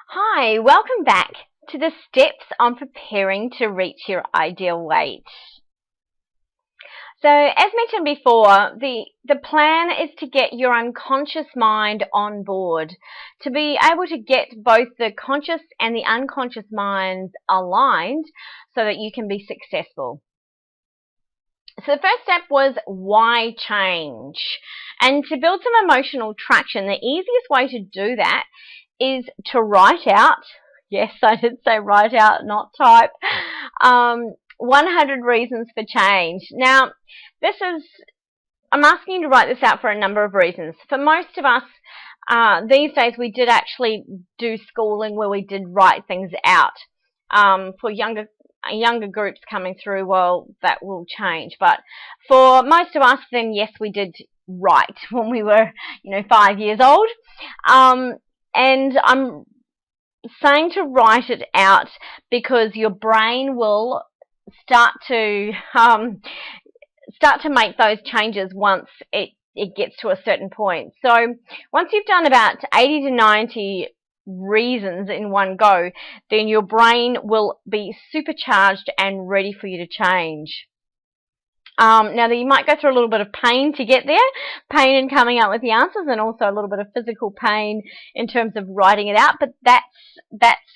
Hi, welcome back to the steps on preparing to reach your ideal weight. So, as mentioned before, the plan is to get your unconscious mind on board, to be able to get both the conscious and the unconscious minds aligned so that you can be successful. So the first step was why change? And to build some emotional traction, the easiest way to do that is to write out, yes, I did say write out, not type, 100 reasons for change. Now, I'm asking you to write this out for a number of reasons. For most of us, these days we did actually do schooling where we did write things out. For younger groups coming through, well, that will change. But for most of us, then yes, we did write when we were, 5 years old. And I'm saying to write it out because your brain will start to make those changes once it gets to a certain point. So once you've done about 80 to 90 reasons in one go, then your brain will be supercharged and ready for you to change. Now, you might go through a little bit of pain to get there, pain in coming up with the answers, and also a little bit of physical pain in terms of writing it out, but that's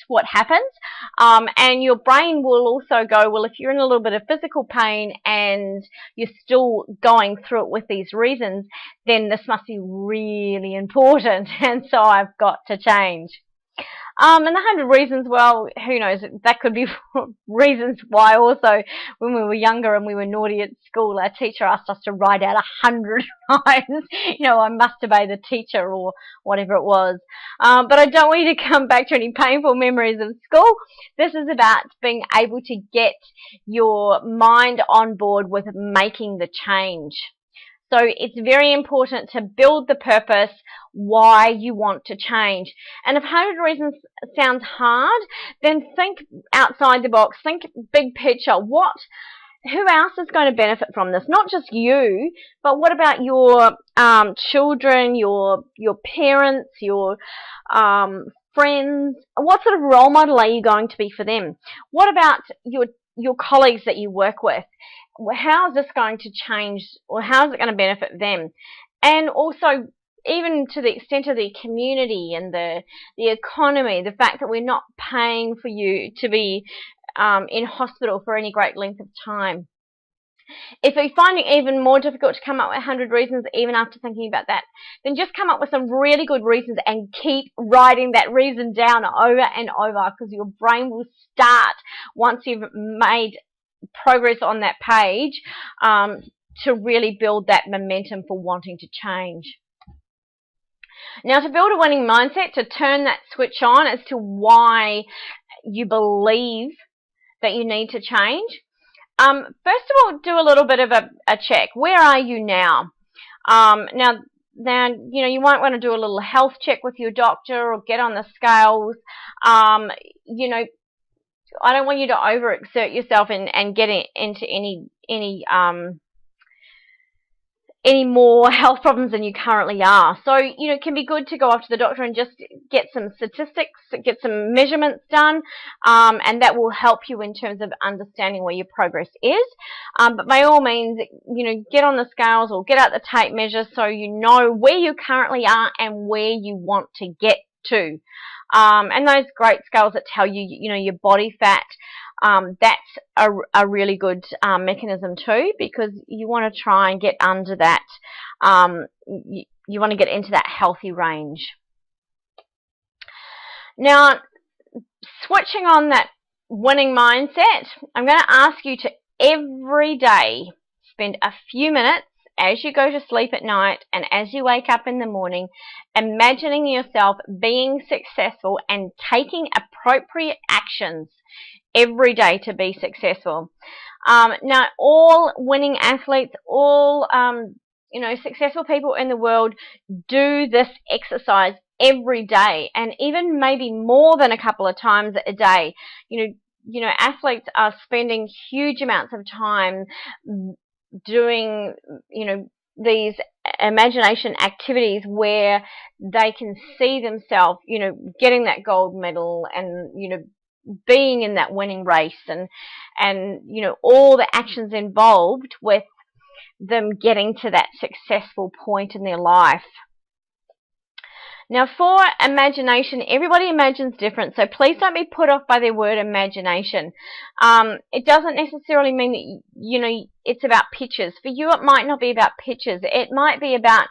what happens. And your brain will also go, well, if you're in a little bit of physical pain and you're still going through it with these reasons, then this must be really important, and so I've got to change. And the 100 reasons, well, who knows, that could be reasons why also when we were younger and we were naughty at school, our teacher asked us to write out 100 times, I must obey the teacher or whatever it was. But I don't want you to come back to any painful memories of school. This is about being able to get your mind on board with making the change. So it's very important to build the purpose, why you want to change. And if 100 reasons sounds hard, then think outside the box, think big picture. Who else is going to benefit from this? Not just you, but what about your children, your parents, your friends? What sort of role model are you going to be for them? What about your colleagues that you work with? How is this going to change, or how is it going to benefit them? And also, even to the extent of the community and the economy, the fact that we're not paying for you to be in hospital for any great length of time. If you're finding it even more difficult to come up with 100 reasons, even after thinking about that, then just come up with some really good reasons and keep writing that reason down over and over, because your brain will start, once you've made progress on that page, to really build that momentum for wanting to change. Now, to build a winning mindset, to turn that switch on as to why you believe that you need to change, first of all, do a little bit of a check. Where are you now? Now, you might want to do a little health check with your doctor or get on the scales. I don't want you to overexert yourself and get into any more health problems than you currently are. So, it can be good to go off to the doctor and just get some statistics, get some measurements done, and that will help you in terms of understanding where your progress is. But by all means, get on the scales or get out the tape measure so you know where you currently are and where you want to get to. And those great scales that tell you, your body fat, that's a really good mechanism too, because you want to try and get under that. You want to get into that healthy range. Now, switching on that winning mindset, I'm going to ask you to every day spend a few minutes as you go to sleep at night and as you wake up in the morning, imagining yourself being successful and taking appropriate actions every day to be successful. Now, all winning athletes, all successful people in the world do this exercise every day, and even maybe more than a couple of times a day. Athletes are spending huge amounts of time doing, these imagination activities where they can see themselves, getting that gold medal and, being in that winning race and all the actions involved with them getting to that successful point in their life. Now, for imagination, everybody imagines different, so please don't be put off by the word imagination. It doesn't necessarily mean that, it's about pictures. For you, it might not be about pictures. It might be about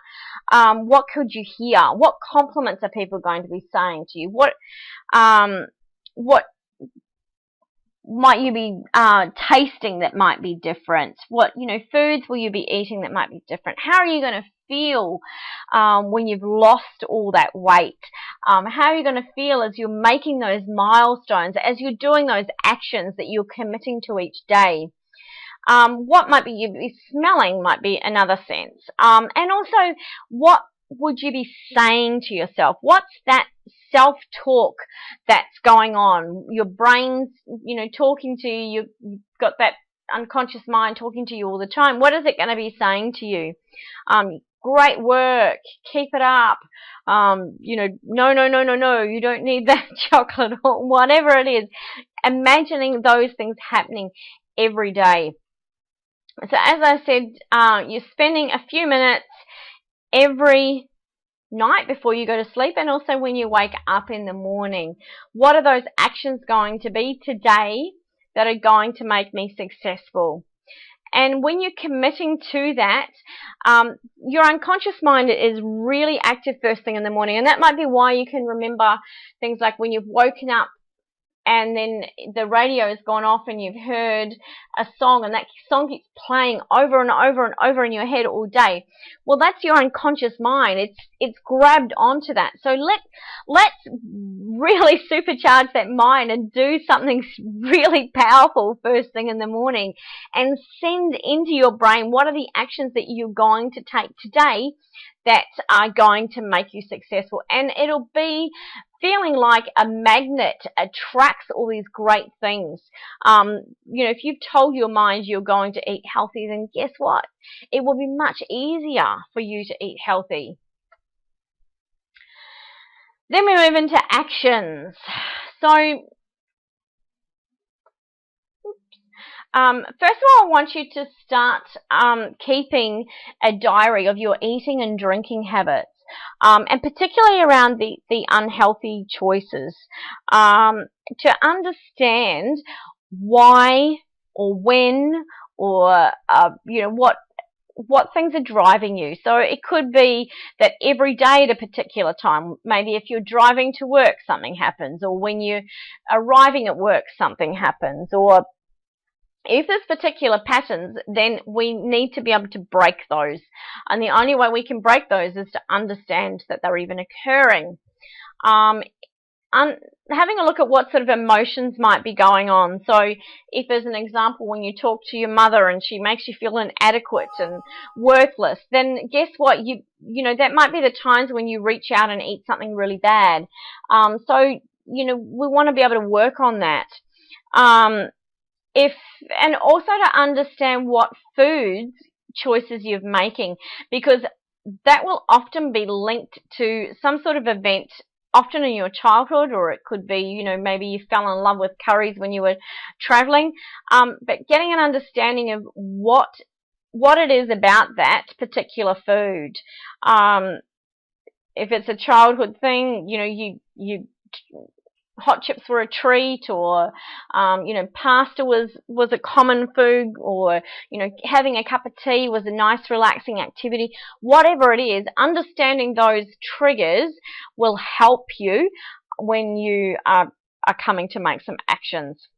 what could you hear? What compliments are people going to be saying to you? What might you be tasting that might be different? What, foods will you be eating that might be different? How are you going to feel when you've lost all that weight? How are you going to feel as you're making those milestones, as you're doing those actions that you're committing to each day? What might you be smelling might be another sense. And also, what would you be saying to yourself? What's that self-talk that's going on? Your brain's, talking to you. You've got that unconscious mind talking to you all the time. What is it going to be saying to you? Great work. Keep it up. No, you don't need that chocolate or whatever it is. Imagining those things happening every day. So as I said, you're spending a few minutes every night before you go to sleep and also when you wake up in the morning. What are those actions going to be today that are going to make me successful? And when you're committing to that, your unconscious mind is really active first thing in the morning, and that might be why you can remember things like when you've woken up and then the radio has gone off and you've heard a song and that song keeps playing over and over and over in your head all day. Well, that's your unconscious mind. It's grabbed onto that. So let's really supercharge that mind and do something really powerful first thing in the morning and send into your brain what are the actions that you're going to take today that are going to make you successful. And it'll be feeling like a magnet attracts all these great things. If you've told your mind you're going to eat healthy, then guess what? It will be much easier for you to eat healthy. Then we move into actions. So, first of all, I want you to start keeping a diary of your eating and drinking habits. And particularly around the unhealthy choices, to understand why or when or, what things are driving you. So it could be that every day at a particular time, maybe if you're driving to work, something happens, or when you're arriving at work, something happens, or if there's particular patterns, then we need to be able to break those. And the only way we can break those is to understand that they're even occurring. Having a look at what sort of emotions might be going on. So if there's an example when you talk to your mother and she makes you feel inadequate and worthless, then guess what? That might be the times when you reach out and eat something really bad. We want to be able to work on that. And also to understand what foods choices you're making, because that will often be linked to some sort of event, often in your childhood, or it could be, maybe you fell in love with curries when you were traveling. But getting an understanding of what it is about that particular food. If it's a childhood thing, you hot chips were a treat, or pasta was a common food, or having a cup of tea was a nice relaxing activity. Whatever it is, understanding those triggers will help you when you are coming to make some actions.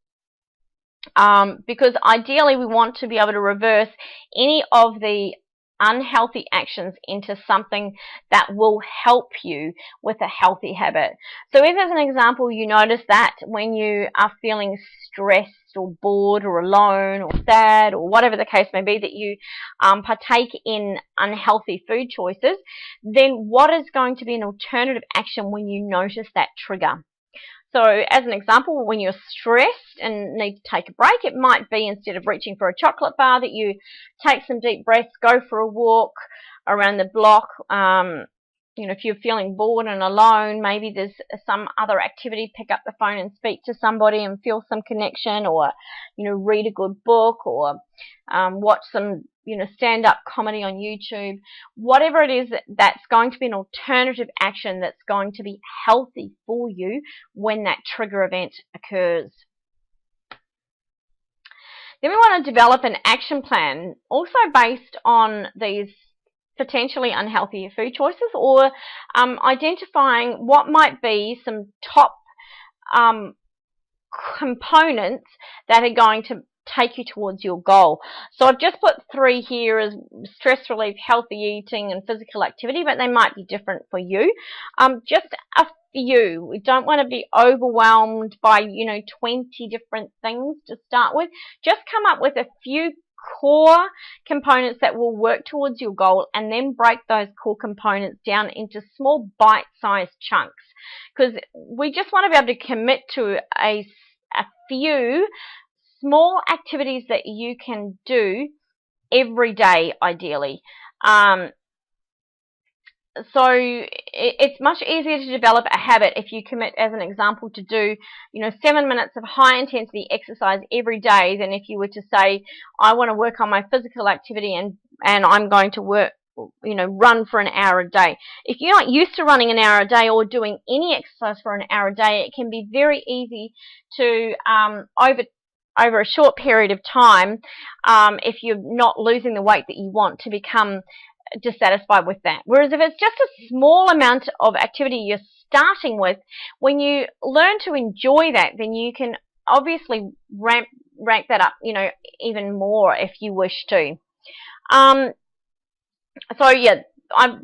Because ideally we want to be able to reverse any of the unhealthy actions into something that will help you with a healthy habit. So if, as an example, you notice that when you are feeling stressed or bored or alone or sad or whatever the case may be, that you partake in unhealthy food choices, then what is going to be an alternative action when you notice that trigger? So as an example, when you're stressed and need to take a break, it might be instead of reaching for a chocolate bar that you take some deep breaths, go for a walk around the block. If you're feeling bored and alone, maybe there's some other activity, pick up the phone and speak to somebody and feel some connection, or, read a good book, or watch some, stand-up comedy on YouTube. Whatever it is that's going to be an alternative action that's going to be healthy for you when that trigger event occurs. Then we want to develop an action plan also based on these potentially unhealthy food choices, or identifying what might be some top components that are going to take you towards your goal. So I've just put 3 here as stress relief, healthy eating, and physical activity, but they might be different for you. Just a few. We don't want to be overwhelmed by 20 different things to start with. Just come up with a few core components that will work towards your goal, and then break those core components down into small bite-sized chunks, because we just want to be able to commit to a few small activities that you can do every day, ideally. So it's much easier to develop a habit if you commit, as an example, to do 7 minutes of high intensity exercise every day than if you were to say, I want to work on my physical activity and I'm going to run for an hour a day. If you're not used to running an hour a day or doing any exercise for an hour a day, it can be very easy to over a short period of time, if you're not losing the weight that you want, to become dissatisfied with that. Whereas if it's just a small amount of activity you're starting with, when you learn to enjoy that, then you can obviously rank that up, even more if you wish to. So yeah,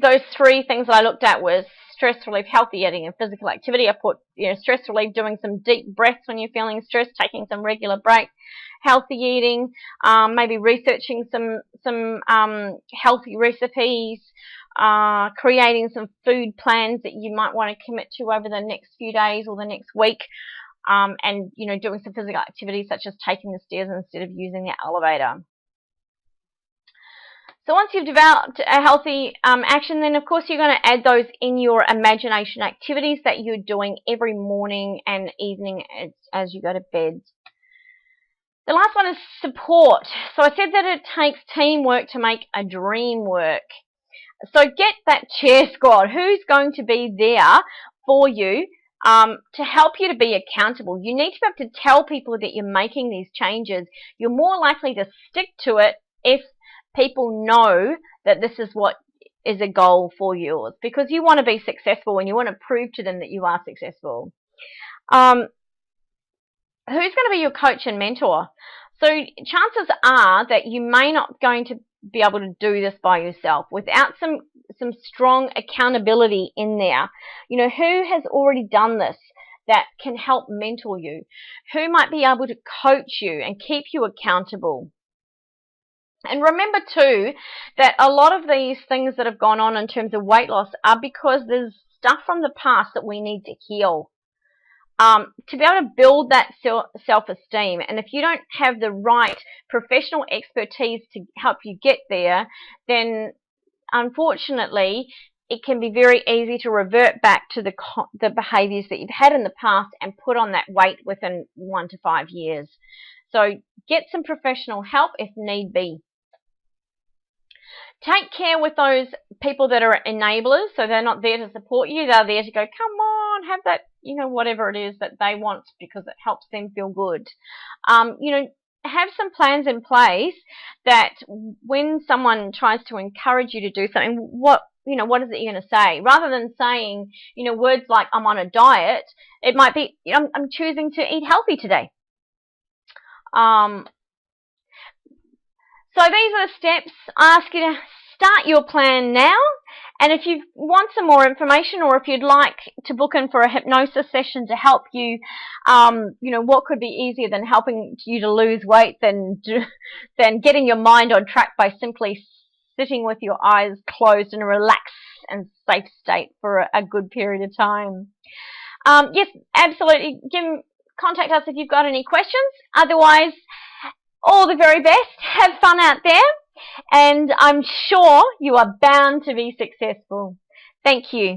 those 3 things that I looked at was stress relief, healthy eating, and physical activity. I put, stress relief, doing some deep breaths when you're feeling stressed, taking some regular breaks. Healthy eating, maybe researching some healthy recipes, creating some food plans that you might want to commit to over the next few days or the next week, and doing some physical activities such as taking the stairs instead of using the elevator. So once you've developed a healthy action, then of course you're going to add those in your imagination activities that you're doing every morning and evening as you go to bed. The last one is support. So I said that it takes teamwork to make a dream work. So get that cheer squad. Who's going to be there for you to help you to be accountable? You need to be able to tell people that you're making these changes. You're more likely to stick to it if people know that this is what is a goal for yours, because you want to be successful and you want to prove to them that you are successful. Who's going to be your coach and mentor? So chances are that you may not going to be able to do this by yourself without some strong accountability in there. Who has already done this that can help mentor you? Who might be able to coach you and keep you accountable? And remember too that a lot of these things that have gone on in terms of weight loss are because there's stuff from the past that we need to heal. To be able to build that self-esteem, and if you don't have the right professional expertise to help you get there, then unfortunately it can be very easy to revert back to the behaviours that you've had in the past and put on that weight within 1 to 5 years. So get some professional help if need be. Take care with those people that are enablers, so they're not there to support you, they're there to go, come on, have that, whatever it is that they want because it helps them feel good. Have some plans in place that when someone tries to encourage you to do something, what is it you're going to say? Rather than saying, words like, I'm on a diet, it might be, I'm choosing to eat healthy today. So these are the steps. I ask you to start your plan now, and if you want some more information, or if you'd like to book in for a hypnosis session to help you, what could be easier than helping you to lose weight than getting your mind on track by simply sitting with your eyes closed in a relaxed and safe state for a good period of time. Yes, absolutely. Contact us if you've got any questions. Otherwise, all the very best. Have fun out there, and I'm sure you are bound to be successful. Thank you.